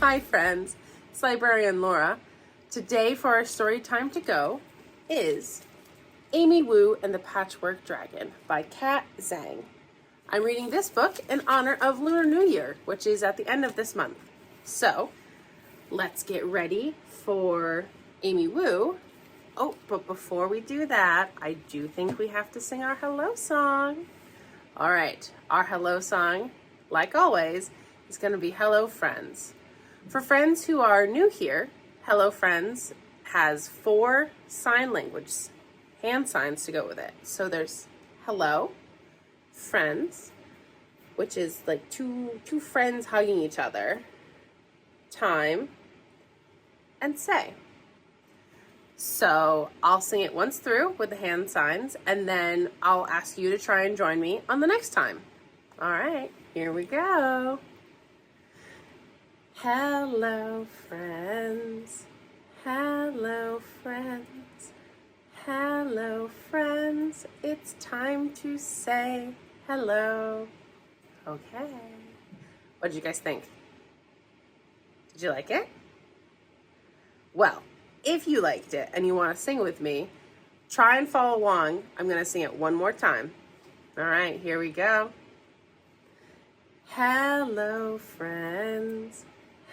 Hi friends, it's librarian Laura. Today for our story time to go is Amy Wu and the Patchwork Dragon by Kat Zhang. I'm reading this book in honor of Lunar New Year, which is at the end of this month. So let's get ready for Amy Wu. Oh, but before we do that, I do think we have to sing our hello song. All right, our hello song, like always, is going to be Hello Friends. For friends who are new here, Hello Friends has 4 sign language hand signs to go with it. So there's hello, friends, which is like two friends hugging each other, time, and say. So I'll sing it once through with the hand signs, and then I'll ask you to try and join me on the next time. All right, here we go. Hello, friends. Hello, friends. Hello, friends. It's time to say hello. Okay. What did you guys think? Did you like it? Well, if you liked it and you want to sing with me, try and follow along. I'm going to sing it one more time. All right, here we go. Hello, friends.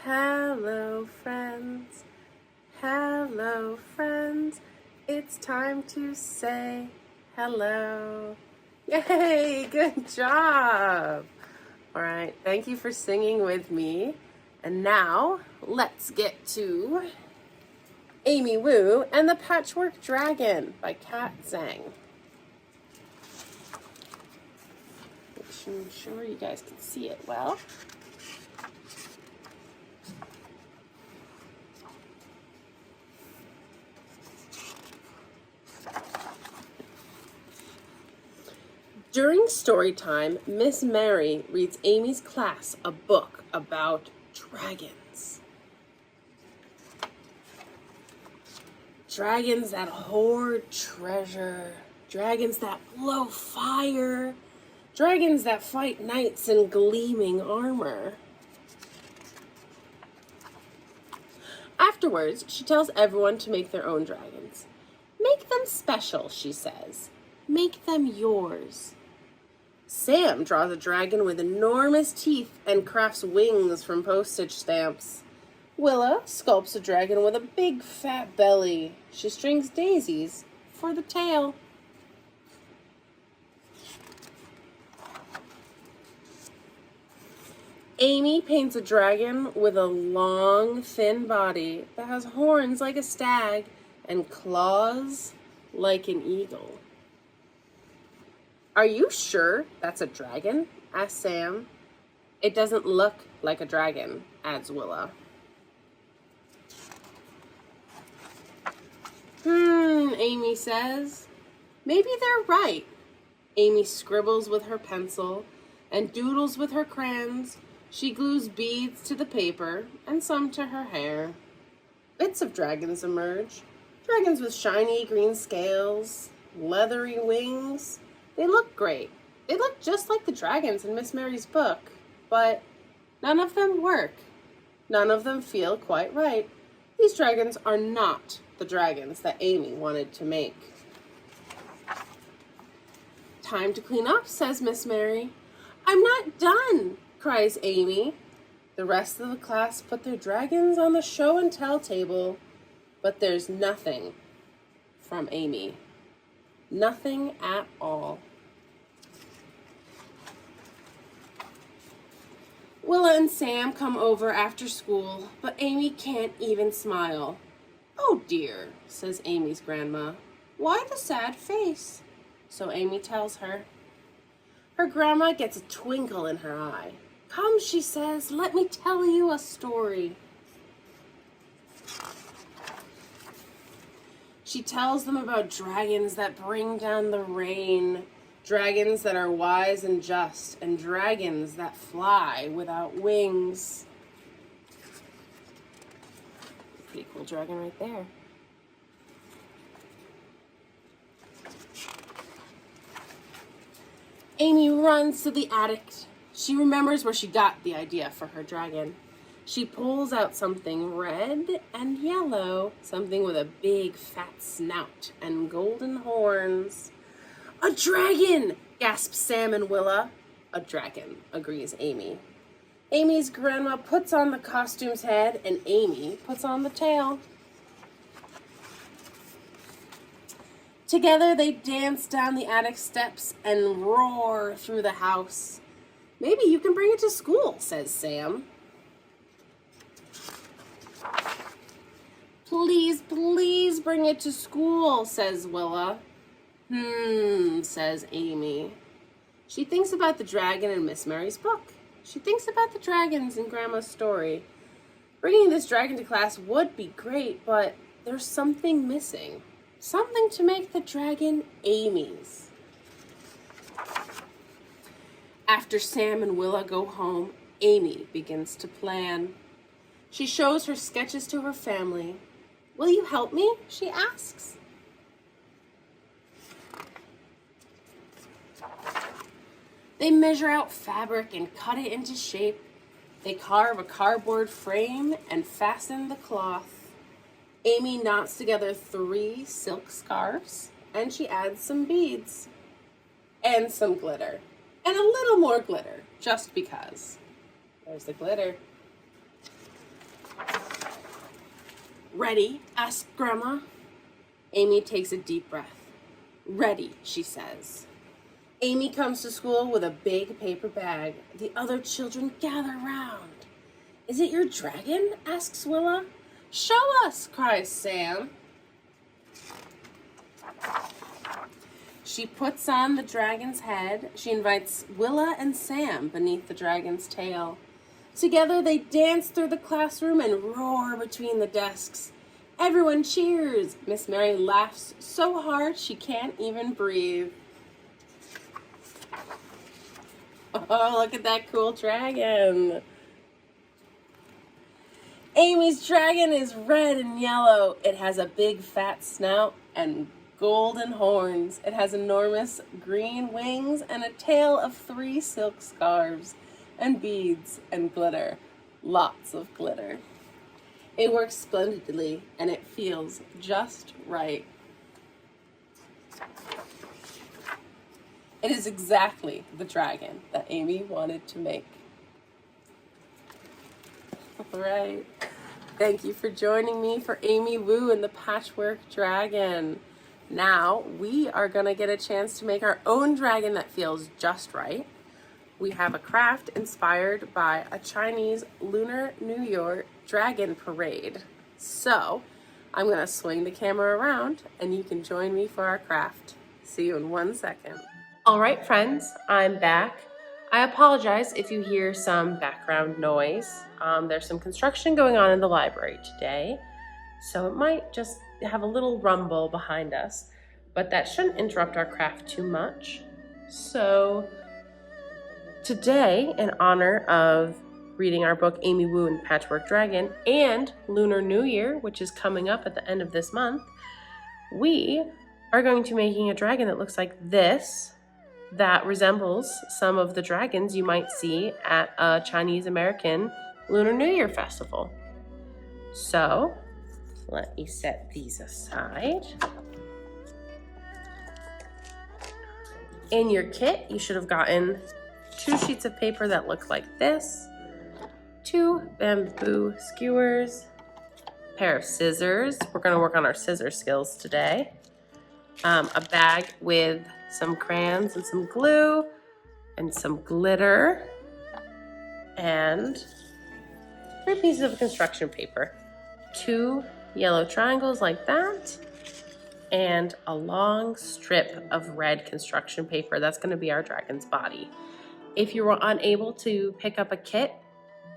Hello, friends. Hello, friends. It's time to say hello. Yay, good job. All right, thank you for singing with me. And now let's get to Amy Wu and the Patchwork Dragon by Kat Zhang. I'm sure you guys can see it well. During story time, Miss Mary reads Amy's class a book about dragons. Dragons that hoard treasure, dragons that blow fire, dragons that fight knights in gleaming armor. Afterwards, she tells everyone to make their own dragons. Make them special, she says. Make them yours. Sam draws a dragon with enormous teeth and crafts wings from postage stamps. Willa sculpts a dragon with a big fat belly. She strings daisies for the tail. Amy paints a dragon with a long, thin body that has horns like a stag and claws like an eagle. Are you sure that's a dragon? Asks Sam. It doesn't look like a dragon, adds Willa. Amy says. Maybe they're right. Amy scribbles with her pencil and doodles with her crayons. She glues beads to the paper and some to her hair. Bits of dragons emerge. Dragons with shiny green scales, leathery wings. They look great. They look just like the dragons in Miss Mary's book, but none of them work. None of them feel quite right. These dragons are not the dragons that Amy wanted to make. Time to clean up, says Miss Mary. I'm not done, cries Amy. The rest of the class put their dragons on the show and tell table, but there's nothing from Amy. Nothing at all. Willa and Sam come over after school, but Amy can't even smile. Oh dear, says Amy's grandma. Why the sad face? So Amy tells her. Her grandma gets a twinkle in her eye. Come, she says, let me tell you a story. She tells them about dragons that bring down the rain, dragons that are wise and just, and dragons that fly without wings. Pretty cool dragon right there. Amy runs to the attic. She remembers where she got the idea for her dragon. She pulls out something red and yellow, something with a big fat snout and golden horns. A dragon! Gasp Sam and Willa. A dragon, agrees Amy. Amy's grandma puts on the costume's head and Amy puts on the tail. Together they dance down the attic steps and roar through the house. Maybe you can bring it to school, says Sam. Please, please bring it to school, says Willa. Says Amy. She thinks about the dragon in Miss Mary's book. She thinks about the dragons in Grandma's story. Bringing this dragon to class would be great, but there's something missing. Something to make the dragon Amy's. After Sam and Willa go home, Amy begins to plan. She shows her sketches to her family. Will you help me? She asks. They measure out fabric and cut it into shape. They carve a cardboard frame and fasten the cloth. Amy knots together 3 silk scarves, and she adds some beads and some glitter and a little more glitter, just because. There's the glitter. Ready? Asks Grandma. Amy takes a deep breath. Ready, she says. Amy comes to school with a big paper bag. The other children gather round. Is it your dragon? Asks Willa. Show us, cries Sam. She puts on the dragon's head. She invites Willa and Sam beneath the dragon's tail. Together they dance through the classroom and roar between the desks. Everyone cheers. Miss Mary laughs so hard she can't even breathe. Oh, look at that cool dragon. Amy's dragon is red and yellow. It has a big fat snout and golden horns. It has enormous green wings and a tail of 3 silk scarves and beads and glitter. Lots of glitter. It works splendidly and it feels just right. It is exactly the dragon that Amy wanted to make. All right. Thank you for joining me for Amy Wu and the Patchwork Dragon. Now we are going to get a chance to make our own dragon that feels just right. We have a craft inspired by a Chinese Lunar New Year dragon parade. So I'm going to swing the camera around and you can join me for our craft. See you in 1 second. All right, friends, I'm back. I apologize if you hear some background noise. There's some construction going on in the library today, so it might just have a little rumble behind us, but that shouldn't interrupt our craft too much. So today, in honor of reading our book Amy Wu and the Patchwork Dragon and Lunar New Year, which is coming up at the end of this month, we are going to be making a dragon that looks like this, that resembles some of the dragons you might see at a Chinese American Lunar New Year festival. So let me set these aside. In your kit, you should have gotten 2 sheets of paper that look like this, 2 bamboo skewers, a pair of scissors. We're going to work on our scissor skills today. A bag with some crayons and some glue and some glitter and 3 pieces of construction paper, 2 yellow triangles like that, and a long strip of red construction paper. That's going to be our dragon's body. If you were unable to pick up a kit,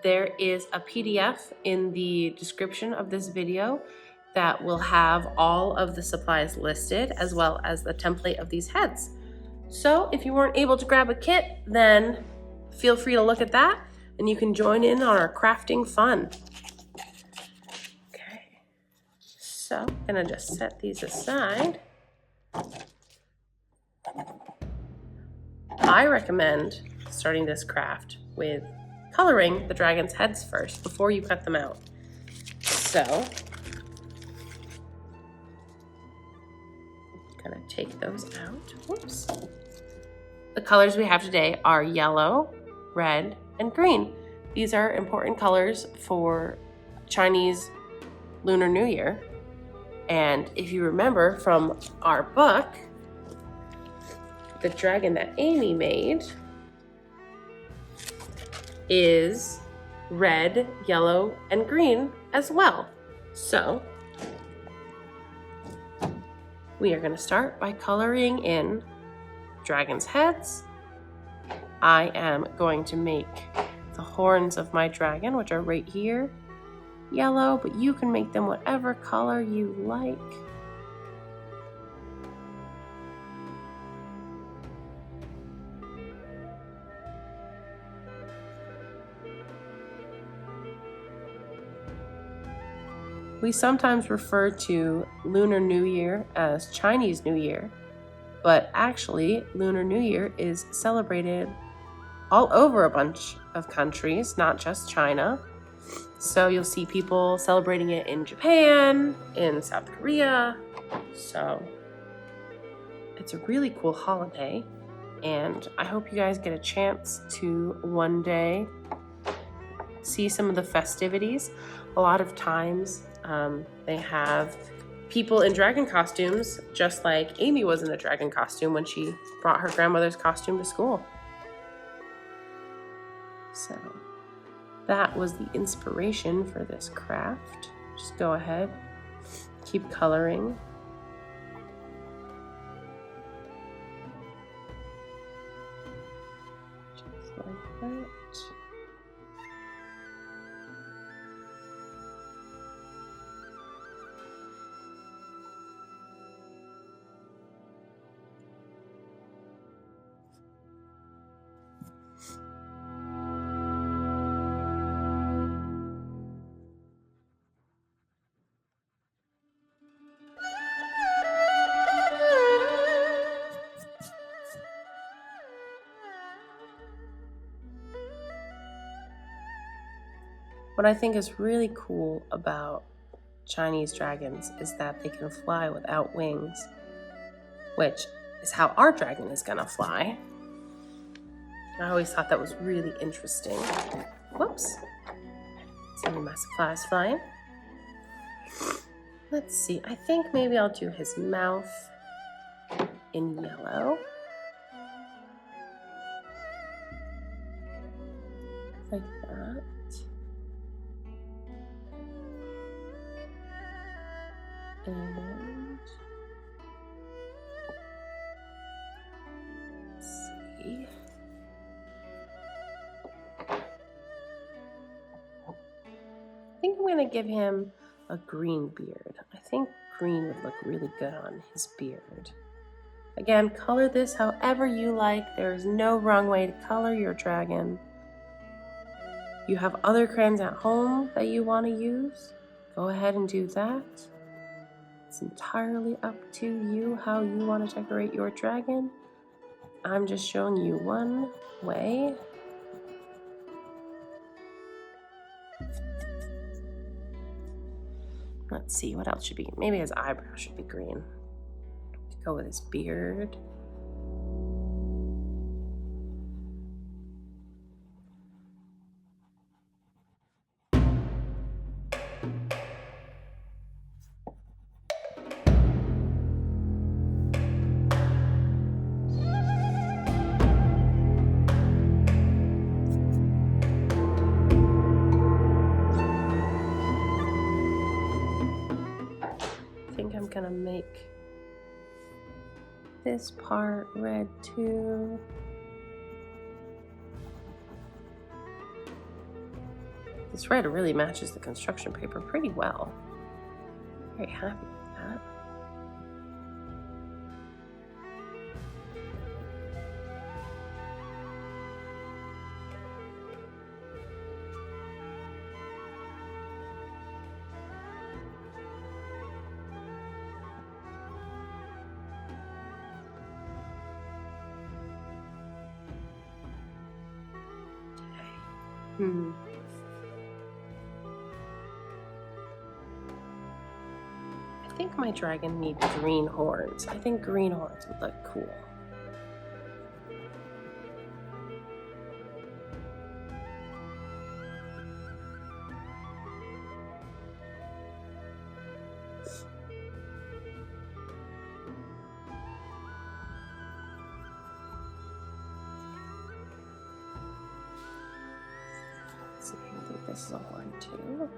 there is a PDF in the description of this video that will have all of the supplies listed as well as the template of these heads. So if you weren't able to grab a kit, then feel free to look at that and you can join in on our crafting fun. Okay, so I'm gonna just set these aside. I recommend starting this craft with coloring the dragon's heads first before you cut them out. So, I'm gonna take those out. Whoops. The colors we have today are yellow, red, and green. These are important colors for Chinese Lunar New Year. And if you remember from our book, the dragon that Amy made is red, yellow, and green as well. So we are going to start by coloring in dragon's heads. I am going to make the horns of my dragon, which are right here, yellow, but you can make them whatever color you like. We sometimes refer to Lunar New Year as Chinese New Year, but actually Lunar New Year is celebrated all over a bunch of countries, not just China. So you'll see people celebrating it in Japan, in South Korea. So it's a really cool holiday, and I hope you guys get a chance to one day see some of the festivities. A lot of times they have people in dragon costumes, just like Amy was in a dragon costume when she brought her grandmother's costume to school. So that was the inspiration for this craft. Just go ahead, keep coloring. Just like that. What I think is really cool about Chinese dragons is that they can fly without wings, which is how our dragon is gonna fly. I always thought that was really interesting. Whoops. Some of my supplies flying. Let's see, I think maybe I'll do his mouth in yellow. Like that. And let's see. I think I'm gonna give him a green beard. I think green would look really good on his beard. Again, color this however you like. There is no wrong way to color your dragon. You have other crayons at home that you want to use, go ahead and do that. It's entirely up to you how you want to decorate your dragon. I'm just showing you one way. Let's see, what else should be? Maybe his eyebrow should be green. Go with his beard. I'm gonna make this part red too. This red really matches the construction paper pretty well. Very happy with that. I think my dragon needs green horns. I think green horns would look cool. Let's see, I think this is a horn too.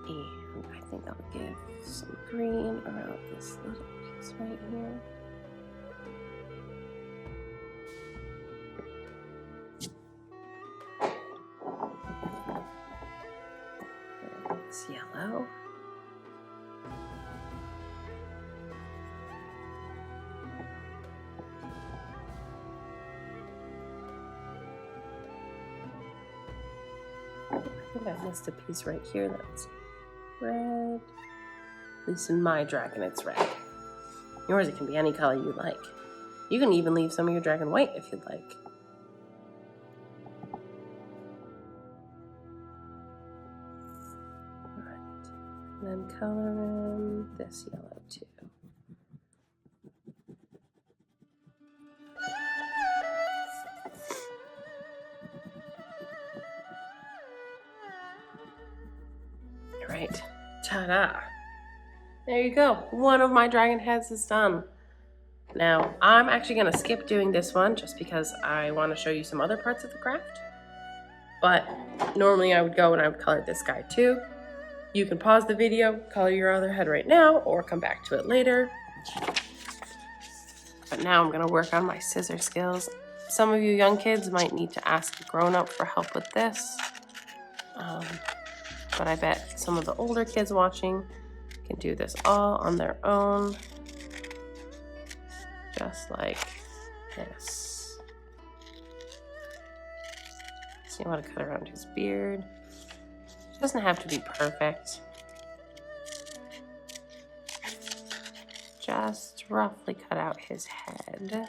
And I think I'll give some green around this little piece right here. And this yellow. I think I missed a piece right here that's red. At least in my dragon, it's red. Yours, it can be any color you like. You can even leave some of your dragon white if you'd like. Alright. And then color in this yellow too. Alright. Ta-da! There you go. One of my dragon heads is done. Now, I'm actually going to skip doing this one just because I want to show you some other parts of the craft. But normally I would go and I would color this guy too. You can pause the video, color your other head right now, or come back to it later. But now I'm going to work on my scissor skills. Some of you young kids might need to ask a grown-up for help with this. But I bet some of the older kids watching can do this all on their own. Just like this. So you want to cut around his beard. It doesn't have to be perfect. Just roughly cut out his head.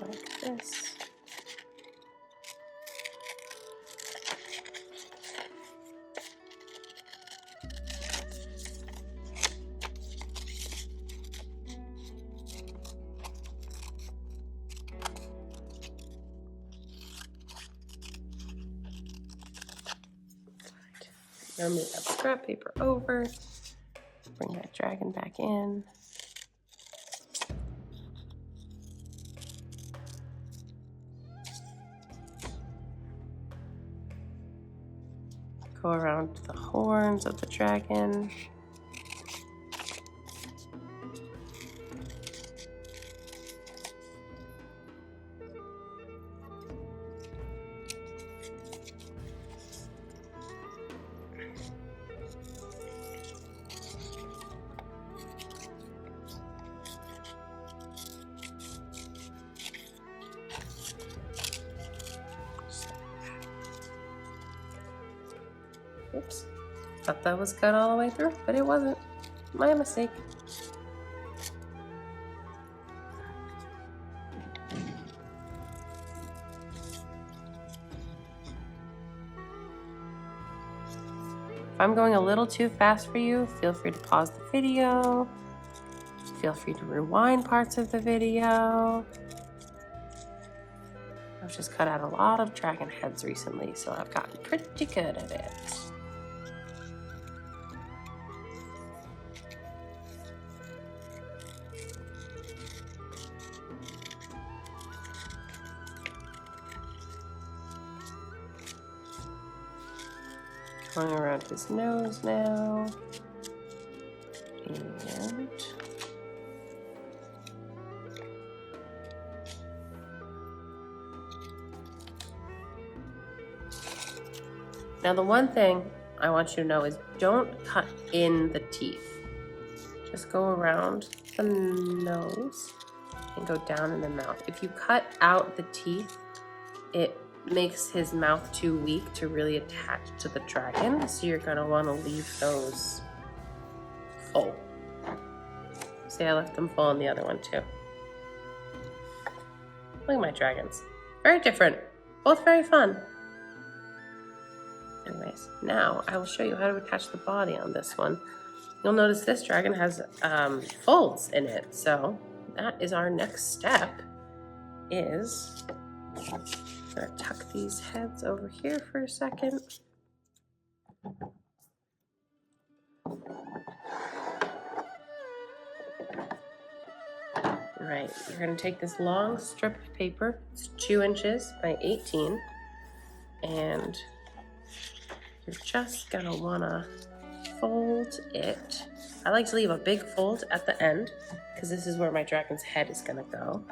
Like this. Now move that scrap paper over. Bring that dragon back in. Go around the horns of the dragon. Oops, thought that was cut all the way through, but it wasn't. My mistake. If I'm going a little too fast for you, feel free to pause the video. Feel free to rewind parts of the video. I've just cut out a lot of dragon heads recently, so I've gotten pretty good at it. Going around his nose now. And now the one thing I want you to know is don't cut in the teeth. just go around the nose and go down in the mouth. If you cut out the teeth, it makes his mouth too weak to really attach to the dragon. So you're gonna wanna leave those full. See, I left them full on the other one too. Look at my dragons. Very different, both very fun. Anyways, now I will show you how to attach the body on this one. You'll notice this dragon has folds in it. So that is our next step, is I'm gonna tuck these heads over here for a second. Right, you're gonna take this long strip of paper, it's 2 inches by 18, and you're just gonna wanna fold it. I like to leave a big fold at the end because this is where my dragon's head is gonna go.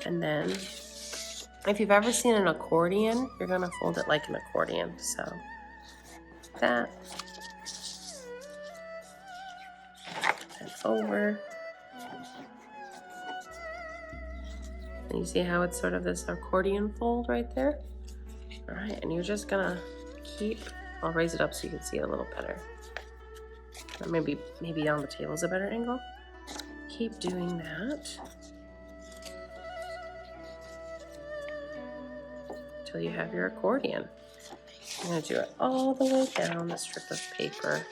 And then, if you've ever seen an accordion, you're gonna fold it like an accordion, so that, and over. And you see how it's sort of this accordion fold right there? All right, and you're just gonna keep, I'll raise it up so you can see it a little better. Or maybe on the table is a better angle. Keep doing that until you have your accordion. I'm gonna do it all the way down the strip of paper.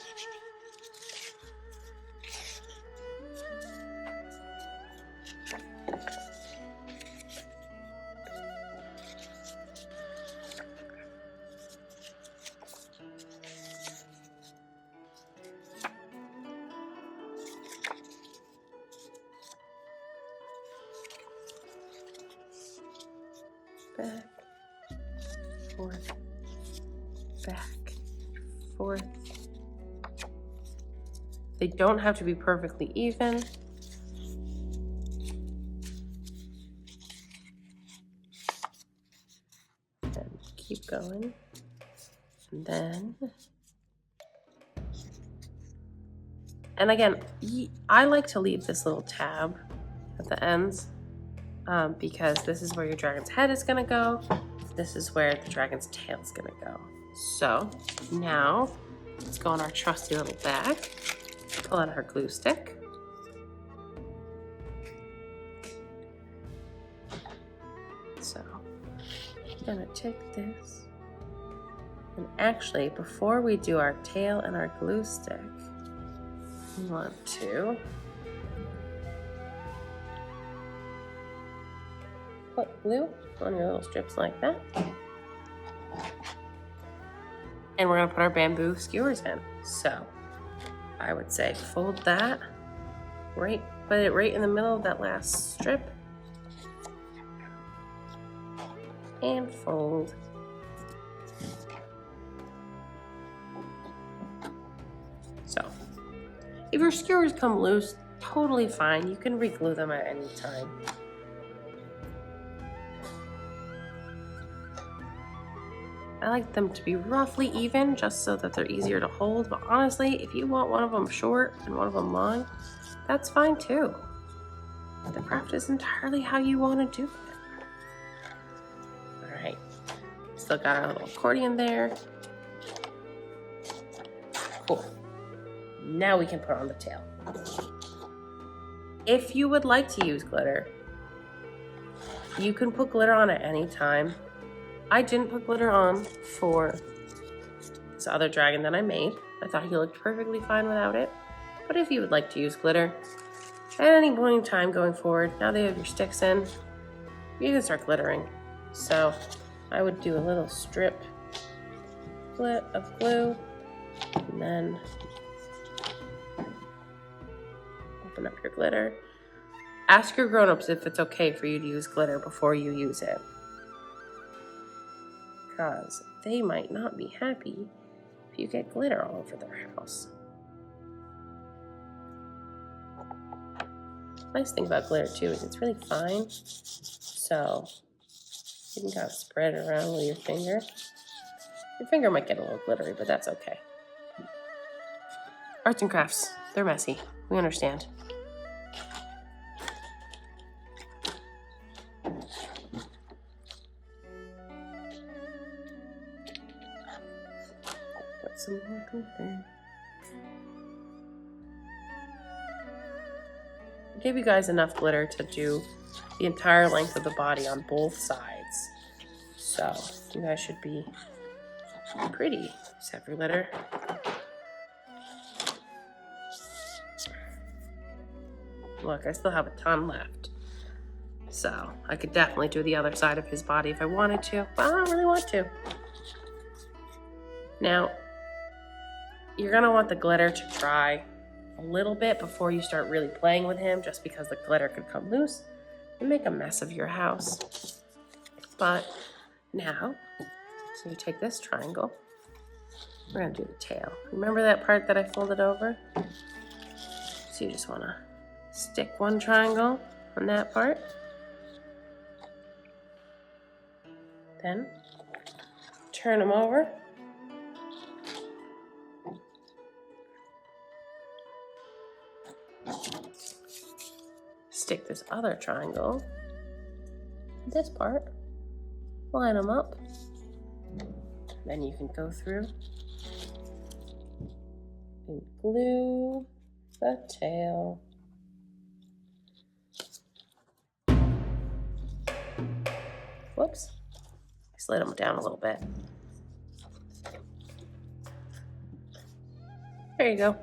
Back, forth, back, forth. They don't have to be perfectly even. And keep going. And then, and again, I like to leave this little tab at the ends. Because this is where your dragon's head is gonna go. This is where the dragon's tail is gonna go. So now let's go on our trusty little bag, pull out our glue stick. So I'm gonna take this, and actually before we do our tail and our glue stick, we want to put glue on your little strips like that. And we're gonna put our bamboo skewers in. So I would say fold that, right, put it right in the middle of that last strip. And fold. So if your skewers come loose, totally fine. You can re-glue them at any time. I like them to be roughly even just so that they're easier to hold, but honestly, if you want one of them short and one of them long, that's fine too. The craft is entirely how you want to do it. All right, still got our little accordion there. Cool. Now we can put on the tail. If you would like to use glitter, you can put glitter on at any time. I didn't put glitter on for this other dragon that I made. I thought he looked perfectly fine without it. But if you would like to use glitter at any point in time going forward, now that you have your sticks in, you can start glittering. So I would do a little strip of glue and then open up your glitter. Ask your grown-ups if it's okay for you to use glitter before you use it, because they might not be happy if you get glitter all over their house. Nice thing about glitter too is it's really fine, so you can kind of spread it around with your finger. Your finger might get a little glittery, but that's okay. Arts and crafts. They're messy. We understand. Put some more glitter. I gave you guys enough glitter to do the entire length of the body on both sides. So you guys should be pretty, except for glitter. Look, I still have a ton left. So I could definitely do the other side of his body if I wanted to, but I don't really want to. Now, you're gonna want the glitter to dry a little bit before you start really playing with him, just because the glitter could come loose and make a mess of your house. But now, so you take this triangle, we're gonna do the tail. Remember that part that I folded over? So you just wanna stick one triangle on that part. Then turn them over. Stick this other triangle, this part, line them up. Then you can go through and glue the tail. Whoops, I slid them down a little bit. There you go.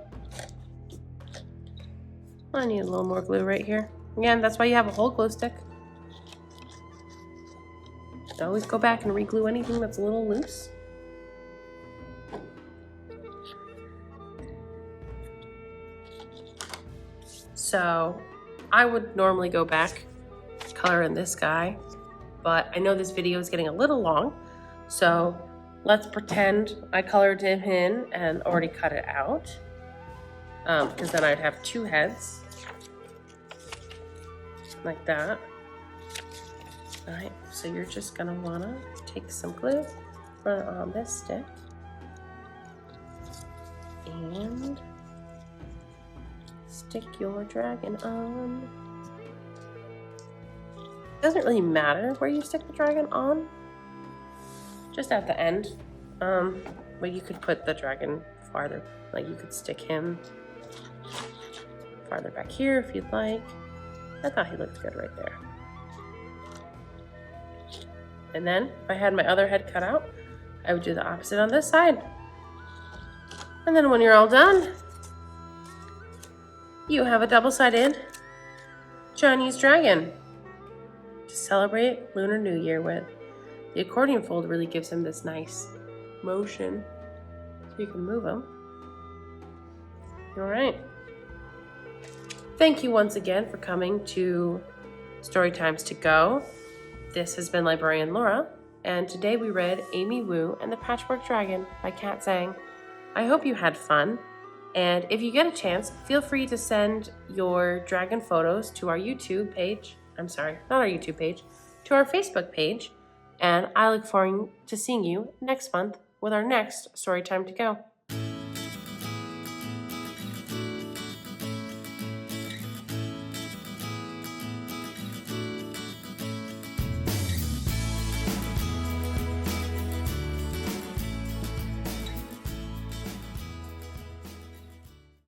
I need a little more glue right here. Again, that's why you have a whole glue stick. Always go back and re-glue anything that's a little loose. So I would normally go back, color in this guy, but I know this video is getting a little long, so let's pretend I colored him in and already cut it out, because then I'd have two heads, like that. All right, so you're just gonna wanna take some glue, run it on this stick, and stick your dragon on. Doesn't really matter where you stick the dragon on, just at the end. But you could put the dragon farther, like you could stick him farther back here if you'd like. I thought he looked good right there. And then if I had my other head cut out, I would do the opposite on this side. And then when you're all done, you have a double-sided Chinese dragon to celebrate Lunar New Year with. The accordion fold really gives him this nice motion, so you can move him. All right. Thank you once again for coming to Story Times to Go. This has been Librarian Laura, and today we read Amy Wu and the Patchwork Dragon by Kat Zhang. I hope you had fun, and if you get a chance, feel free to send your dragon photos to our YouTube page. I'm sorry, not our YouTube page, to our Facebook page, and I look forward to seeing you next month with our next Story Time to Go.